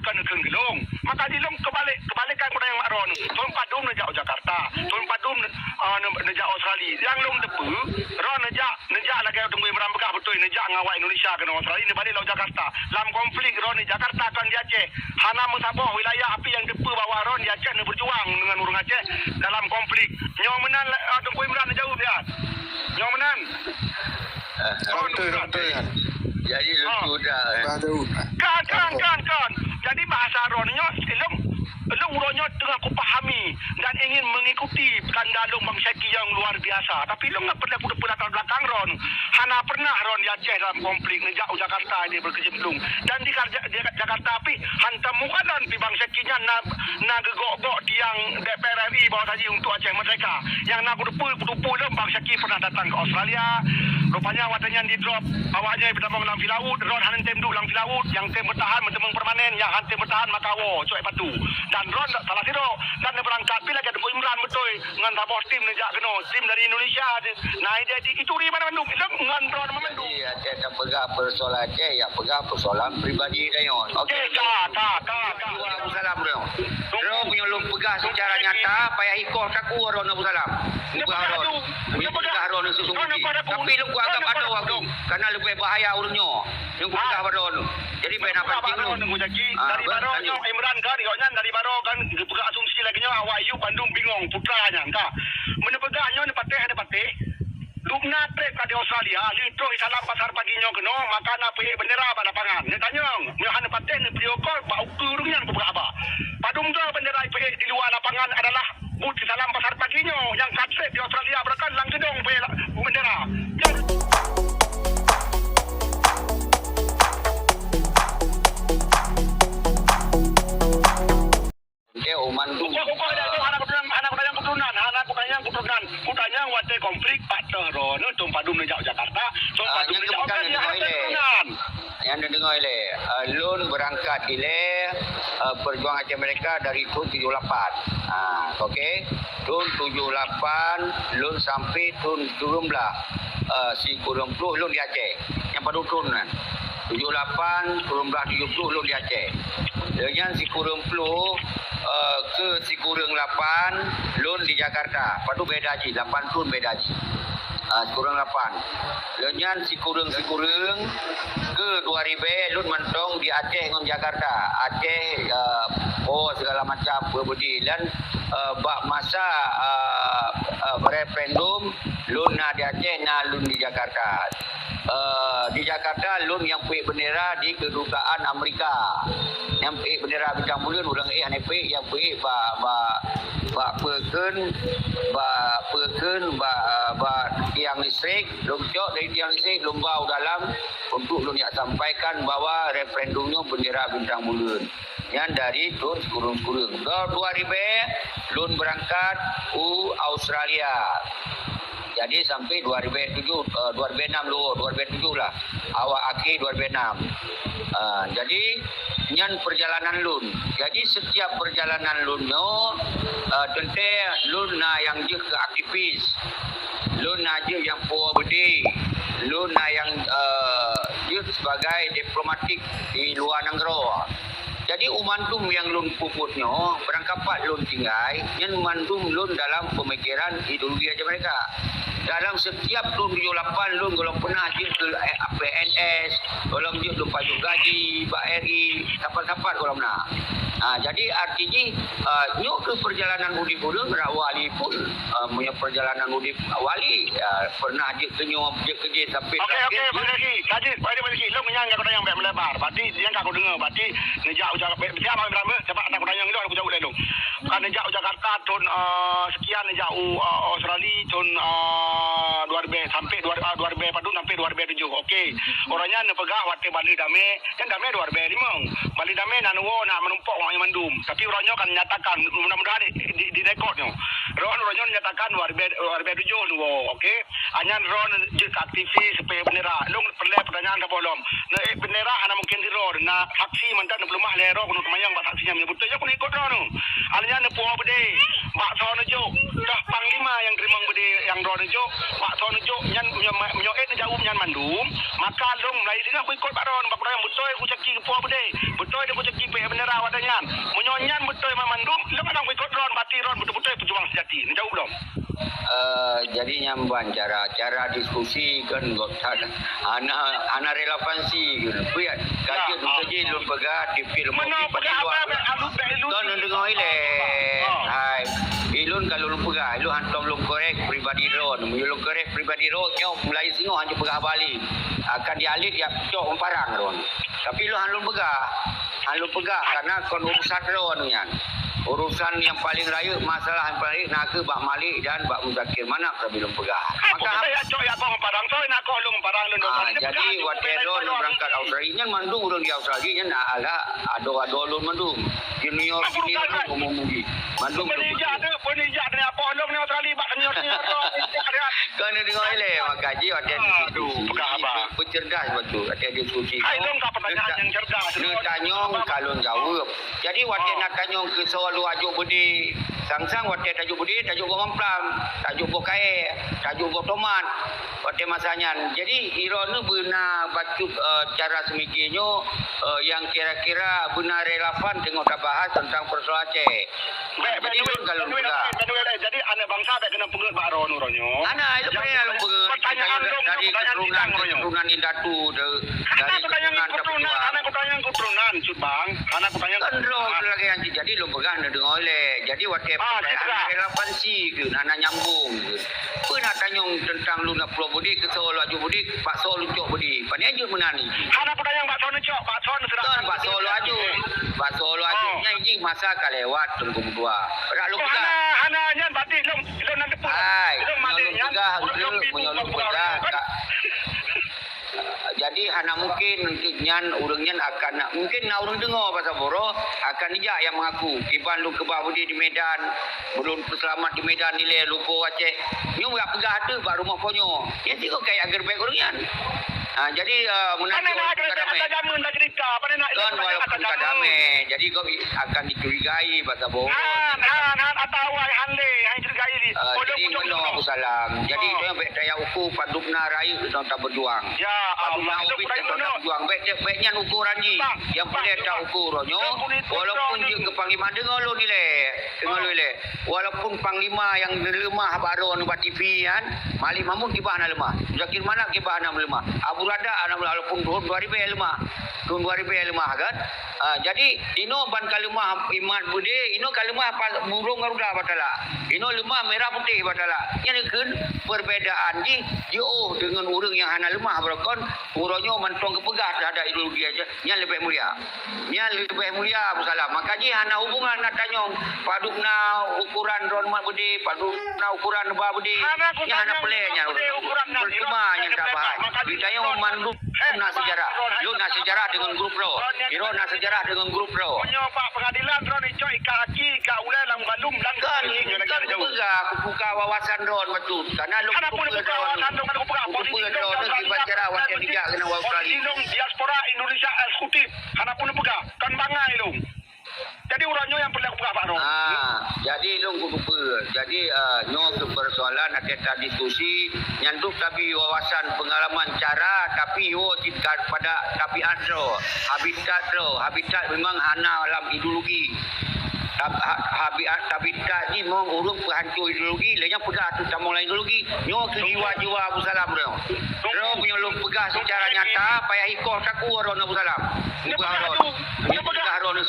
kan ke gelong maka di long kebalikan pada yang makron ton padum nejak Jakarta ton padum nejak Australia yang long tepu ron nejak lagi tunggu Imran Begah betul nejak ngawak Indonesia ke Australia ni balik laut Jakarta dalam konflik ron di Jakarta kan di Aceh hana musabah wilayah api yang tepu bawah ron di Aceh ni berjuang dengan orang Aceh dalam konflik nyong menan tunggu Imran jauh dia nyong menan betul kan. Jadi sudah kan. Jadi bahasa ronnya elong ronnya tengah aku pahami dan ingin mengikuti kandalung Bang Syaki yang luar biasa. Tapi elong nak pernah kuda latar belakang ron. Hana pernah ron di Aceh dalam konflik nejak Jakarta dia berkecimpung. Dan di Jakarta api hantam muka dan pi Bang Syakinya na gegok-gok tiang DPR RI bawah saja untuk Aceh Merdeka. Yang nak kudupu Bang Syaki pernah datang ke Australia. Rupanya watanya di drop awaknya bertambah dalam filaut ron hanan tem duk dalam filaut yang tem bertahan bertemu permanen yang han tem bertahan makawo cuai patu dan ron salah siro dan berangkat pi lagi ada Imran betul dengan tabor tim nejak keno tim dari Indonesia nah dia itu di mana mandung dengan ron mandung Aceh tak pegang persoalan Aceh ya pegang persoalan pribadi dia okey tak Abu Salam dia ro punya lu pegang secara nyata payah ikoh taku ron Abu Salam ron sesungguhnya tapi lu anggap ada waktu karena lebih bahaya urunnya yang ku pegang baron jadi baik nak penting lu dari baro Imran kan ikutnya dari baro kan pegang asumsi lagi nya awak Ayub Bandung bingung putranya entah mana pegahnya ni patih Lubna trek di Australia, litro salam pasar paginya keno, makan apa bendera pada lapangan. Ni tanya, ni hana patih ni video call, pak ukurungnya ni apa? Padung tu bendera di luar lapangan adalah but salam pasar paginya yang katret di Australia berkan lang gedong bendera. Kutanya wate konflik Pak Teron tu padum nejak Jakarta tu padum nejak keturunan yang dengar le lun berangkat ile perjuangan Aceh Merdeka dari tahun 78 okey tahun 78 lun sampai tahun 17 si kurang puluh lun di Aceh yang pada tahun kan 78 kurang 70 lun di Aceh dengan si kurang puluh ke si kurang 8 lun di Jakarta. Padu beda ji 8 tahun beda ji. Kurang 8. Dengan si kurang ke 2000 lun mentong di Aceh dengan Jakarta. Aceh segala macam berbudi dan bak masa referendum lun di Aceh lun di Jakarta. Di Jakarta lun yang pergi bendera di kedutaan Amerika yang pergi bendera bintang bulan orang yang pergi yang pergi tiang listrik lomcok dari tiang listrik lombau dalam untuk lun yang sampaikan bahawa referendumnya bendera bintang bulan yang dari tahun sekurang-kurang 2000 lun berangkat Australia. Jadi sampai 2006 lu 2007 lah awal akhir 2006 jadi nyan perjalanan lun jadi setiap perjalanan lun tente lun yang je ke aktivis lun je yang puabedi lun yang je sebagai diplomatik di luar negara. Jadi umandum yang lun puputnya berangkapat lun tinggai yang umandum lun dalam pemikiran ideologi Aceh Merdeka. Dalam setiap tahun 78 lun kalau pernah je ke PNS, kalau je tu pajuk gaji, Pak RI, dapat-dapat kalau pernah. Jadi artinya nyok ke perjalanan udip urang wali pun punya perjalanan udip wali pernah je ke nyok je kerja sampai okey lagi kaji lagi lu menyang aku yang baik melebar berarti yang aku dengar berarti nejak siapa berapa cepat nak tanya lu aku jauh dah lu kan nejak Jakarta tahun sekian nejak Australia tahun 2000 sampai 2000 padu sampai 2007 okey orangnya nak pegah wate Bali Damai kan Damai 2005 Bali Damai nak menumpuk orang mandum tapi orangnya kan nyatakan mudah-mudahan di rekodnya orangnya nyatakan 2007 okey hanya ron je aktivis supaya bendera lu pertanyaan dah bolong bendera ana mungkin di ron na saksi mantan belum mah lero kuno kemayang bak saksinya betul je kuno ikut ron alnya ne puau bede bak sono jo dah panglima yang terima bede yang ron jo bak sono jo nyan menyoet jauh nyan mandum maka long lai dia aku ikut bak ron bak yang betul aku ceki puau bede betul dia aku ceki pe bendera wadanya. Menyonyan betul memandum, lu kadang ikut ron bati ron betul-betul pejuang sejati. Ni jauh belum? Jadi nyamban cara diskusi kan ana relevansi gitu. Puya kaji tu saja lu pegat di film pegat apa alu belun. Kan dengar ile. Hai. Ilun kalau lu pegat, lu hantam lu korek pribadi ron. Lu korek pribadi ron nyo mulai singo hanya pegat balik. Akan dialit ya cok parang ron. Tapi lu hanlu pegat karena kon urusan ron yan. Urusan yang paling raya, masalah yang paling nak ke Bak Malik dan Bak Muzakir mana kita belum pegang. Maka saya cok ya bang parang so nak kau long parang lu. Jadi watero lu berangkat Australia mandung urang di Australia nak ala ado lu mandung. Junior umum-umum mandung. Penijak ni apa long ni Australia bak senior. Kan dengar ile makaji watero itu. Bercerdas betul. Ada diskusi. Hai long tak pertanyaan yang cerdas. Tanyong kalau jawab. Jadi watero nak tanyong ke soal lu ajuk budi sang-sang watero tajuk budi tajuk go mamplam tajuk go kae tajuk go tomat watero masanya. Jadi irone benar bacu cara semikinyo yang kira-kira benar relevan dengan kita bahas tentang persoalan Aceh. Jadi kalau jadi anak bangsa tak kena pengut bak ron uronyo. Ana itu pernah lu pengut dari keturunan Indatu dari keturunan anak keturunan Subang anak keturunan kan lagi yang jadi lu pegang dengan oleh. Jadi waktu relevansi ke nana nyambung ke. Pernah tanyong tentang lu nak pulau budi ke Solo aju budi Pak Solo cok budi. Pani aju menani. Anak keturunan Pak Solo cok Pak Solo sedang Pak Solo aju. Pak Solo aju nya iki masa kalewat tunggu dua. Rak lu pegang. Ana nyan bati lu nak depan. Hai. Menyolong pegang. Jadi hana mungkin nyan urangnya akan mungkin urang dengar pasal boro akan dia yang mengaku kiban lu kebah budi di Medan belum selamat di Medan nilai lupa Aceh nyu enggak pegah tu bak rumah konyo ya tiko kayak agar baik urangnya. Jadi menarik ada jamun dah cerita pada nak walaupun kadame jadi kau akan dicurigai pasal boro atau hande yang curigai ni jadi menolak salam jadi itu yang daya ukur padupna rayu kita berjuang ya Allah kita berjuang baiknya ukuran ni yang boleh tak ukurannya walaupun dia ke panglima dengar lo nilai walaupun panglima yang lemah baru anu TV kan Malik Mahmud kibah ana lemah Zakir Manak kibah ana lemah Abu Rada ana walaupun 2000 lemah tahun 2000 lemah kan jadi ino ban kalimah iman budi ino kalimah burung garuda batala ino lemah merah putih batala yang kan perbezaan di dengan urang yang hana lemah berkon uronyo mantong kepegah terhadap ideologi aja yang lebih mulia bersalah maka ji hana hubungan nak tanyong padupna ukuran ron mat budi padupna ukuran ba budi yang hana pelenya percuma yang tak bahas ditanyong mandu nak sejarah lu nak sejarah dengan grup ro iro nak sejarah dengan grup ro menyopak pengadilan ron ico kaki ka ulai lang balum lang kan pegah aku buka wawasan ron betul karena lu buka wawasan ron sejarah waktu dia kena Australia diaspora Indonesia eksekutif karena pun pegah kan bangai lu jadi uranyo yang perlu pegah Pak Ron jadi lu kudu jadi nyo ke persoalan ada diskusi nyanduk tapi wawasan pengalaman cara tapi pada tapi habitat memang hana alam ideologi habitat ni memang urung penghancur ideologi lenya pedah tu sama lain ideologi nyo ke jiwa-jiwa Abu Salam ro punya lu pegah secara nyata payah ikoh taku ron Abu Salam pegah ron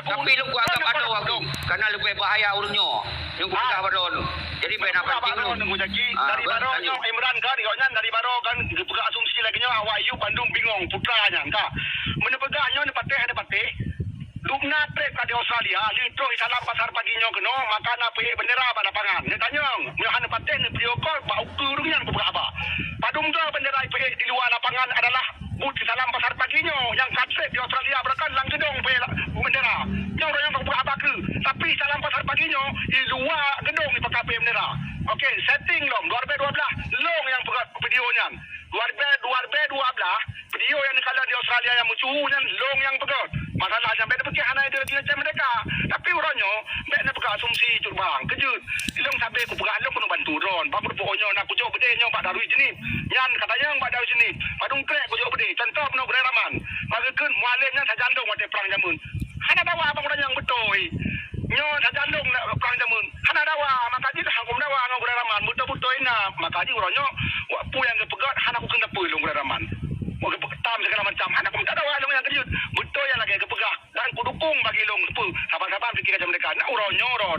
tapi lu anggap ada waktu karena lebih bahaya urunyo yang pegah ron jadi bena penting lu dari baro Imran kan ikutnya dari baro kan pegah asumsi lagi nya Awayu Bandung bingung putranya entah menepegahnya ni patih Lumna trek di Australia, litro salam pasar paginya keno, makan apa bendera pada lapangan. Dia tanya, "Muhammad paten ni video call pak ukurnya apa?" Padung tu bendera di luar lapangan adalah but salam pasar paginya yang katset di Australia berkan lang gedong bendera. Yang orang yang apa ke? Tapi salam pasar paginya di luar gedong di PKP bendera. Okey, setting long 2012 long yang buat videonya. 2012 video yang kalau di Australia yang mucunya long yang pegot. Masalah sampai dia pergi hana ideologi macam mereka. Tapi orangnya mek nak pegang asumsi curbang kejut. Ilong sampai ku pegang long kena bantu ron. Apa pokoknya nak ku jauh bedenya Pak Darui jenis. Nyan katanya Pak Darui jenis. Padung krek ku jauh bede. Contoh penuh berai raman. Maka kan mualimnya sajandong waktu perang jamun. macam. Anak aku tak tahu long yang kejut. Betul yang lagi kepegah. Dan aku dukung bagi long sepu. Sabar-sabar fikir macam mereka. Nak uronyo ro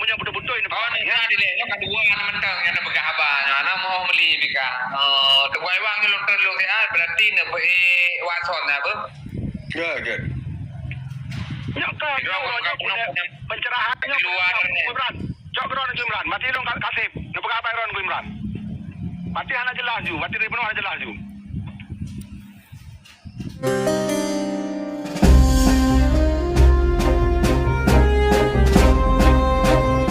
punya betul-betul ini. Oh, ni kan dile, yo kedua anak mentang yang nak pegah abah. Anak mau beli bika. Tuai wang ni lontar long ni berarti ne pe wason na apa? Ya. Nyok ke uronyo pencerahan luar ni. Imran. Cok geron ke Imran. Mati long kasih. Nak pegah apa geron ke Imran? Mati anak jelas ju. Mati dari penuh anak jelas ju.